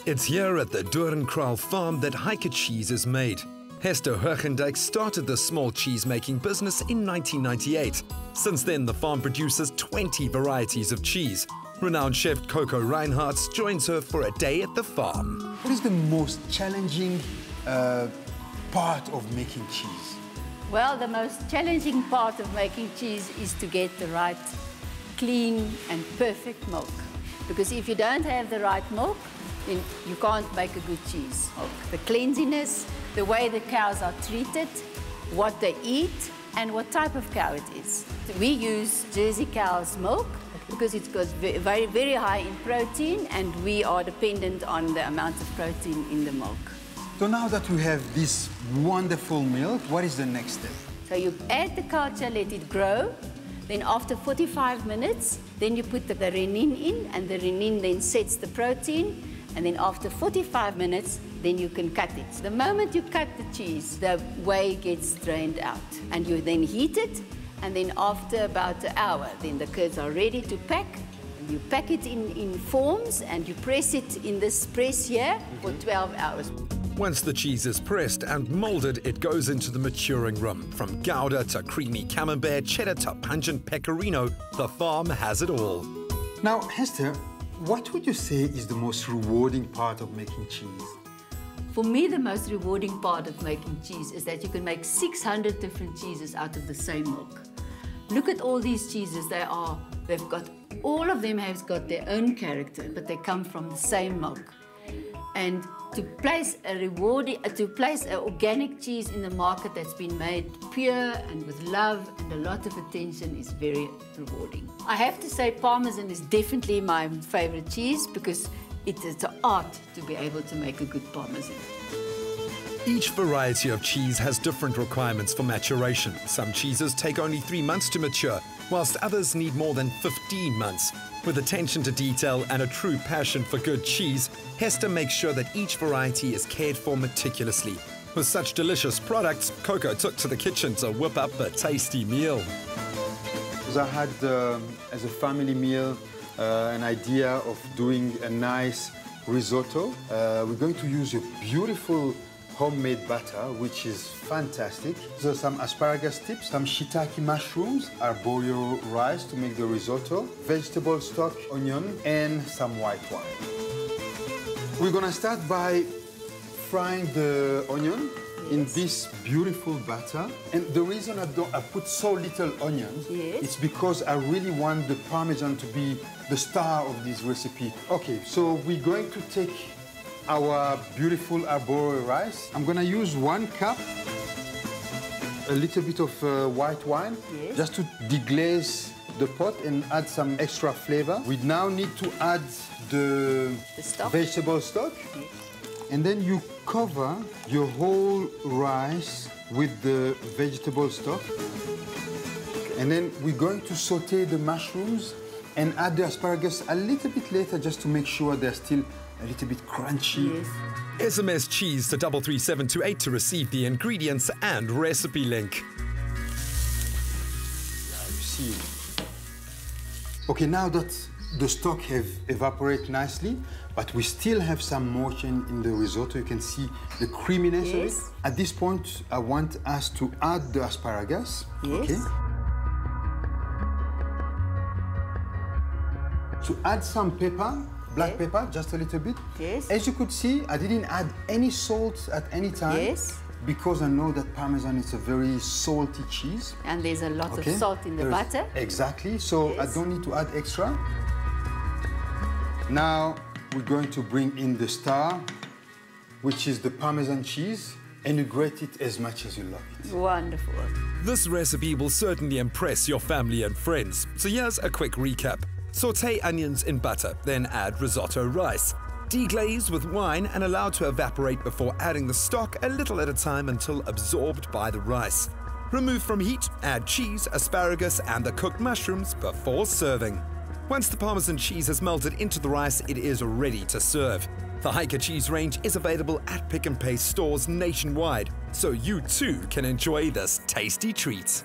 It's here at the Doornkruil farm that Shiitake cheese is made. Hester Hergendijk started the small cheese-making business in 1998. Since then, the farm produces 20 varieties of cheese. Renowned chef Coco Reinhardts joins her for a day at the farm. What is the most challenging part of making cheese? Well, the most challenging part of making cheese is to get the right clean and perfect milk. Because if you don't have the right milk, then you can't make a good cheese. The cleanliness, the way the cows are treated, what they eat, and what type of cow it is. We use Jersey cow's milk because it's got very, very high in protein, and we are dependent on the amount of protein in the milk. So now that we have this wonderful milk, what is the next step? So you add the culture, let it grow. Then after 45 minutes, then you put the renin in, and the renin then sets the protein. And then after 45 minutes, then you can cut it. The moment you cut the cheese, the whey gets drained out. And you then heat it, and then after about an hour, then the curds are ready to pack. You pack it in forms, and you press it in this press here for 12 hours. Once the cheese is pressed and molded, it goes into the maturing room. From Gouda to creamy camembert, cheddar to pungent pecorino, the farm has it all. Now, Hester, what would you say is the most rewarding part of making cheese? For me, the most rewarding part of making cheese is that you can make 600 different cheeses out of the same milk. Look at all these cheeses. All of them have got their own character, but they come from the same milk. And to place an organic cheese in the market that's been made pure and with love and a lot of attention is very rewarding. I have to say Parmesan is definitely my favorite cheese because it's an art to be able to make a good Parmesan. Each variety of cheese has different requirements for maturation. Some cheeses take only 3 months to mature, whilst others need more than 15 months. With attention to detail and a true passion for good cheese, Hester makes sure that each variety is cared for meticulously. With such delicious products, Coco took to the kitchen to whip up a tasty meal. Because I had, as a family meal, an idea of doing a nice risotto. We're going to use a beautiful homemade batter, which is fantastic. So some asparagus tips, some shiitake mushrooms, arborio rice to make the risotto, vegetable stock, onion, and some white wine. We're gonna start by frying the onion in this beautiful batter. And the reason I put so little onions, it's because I really want the Parmesan to be the star of this recipe. Okay, so we're going to take our beautiful arborio rice. I'm gonna use 1 cup, a little bit of white wine, just to deglaze the pot and add some extra flavor. We now need to add the vegetable stock. And then you cover your whole rice with the vegetable stock. And then we're going to saute the mushrooms and add the asparagus a little bit later just to make sure they're still a little bit crunchy. SMS cheese to 33728 to receive the ingredients and recipe link. Yeah, you see. Okay, now that the stock have evaporated nicely, but we still have some moisture in the risotto. You can see the creaminess of it. At this point, I want us to add the asparagus. Okay. To add some pepper, black pepper, just a little bit. As you could see, I didn't add any salt at any time. Because I know that Parmesan is a very salty cheese. And there's a lot of salt in the butter. Exactly, so I don't need to add extra. Now we're going to bring in the star, which is the Parmesan cheese, and you grate it as much as you love it. Wonderful. This recipe will certainly impress your family and friends. So here's a quick recap. Sauté onions in butter, then add risotto rice. Deglaze with wine and allow to evaporate before adding the stock a little at a time until absorbed by the rice. Remove from heat, add cheese, asparagus and the cooked mushrooms before serving. Once the Parmesan cheese has melted into the rice, it is ready to serve. The Shiitake cheese range is available at pick and pay stores nationwide, so you too can enjoy this tasty treat.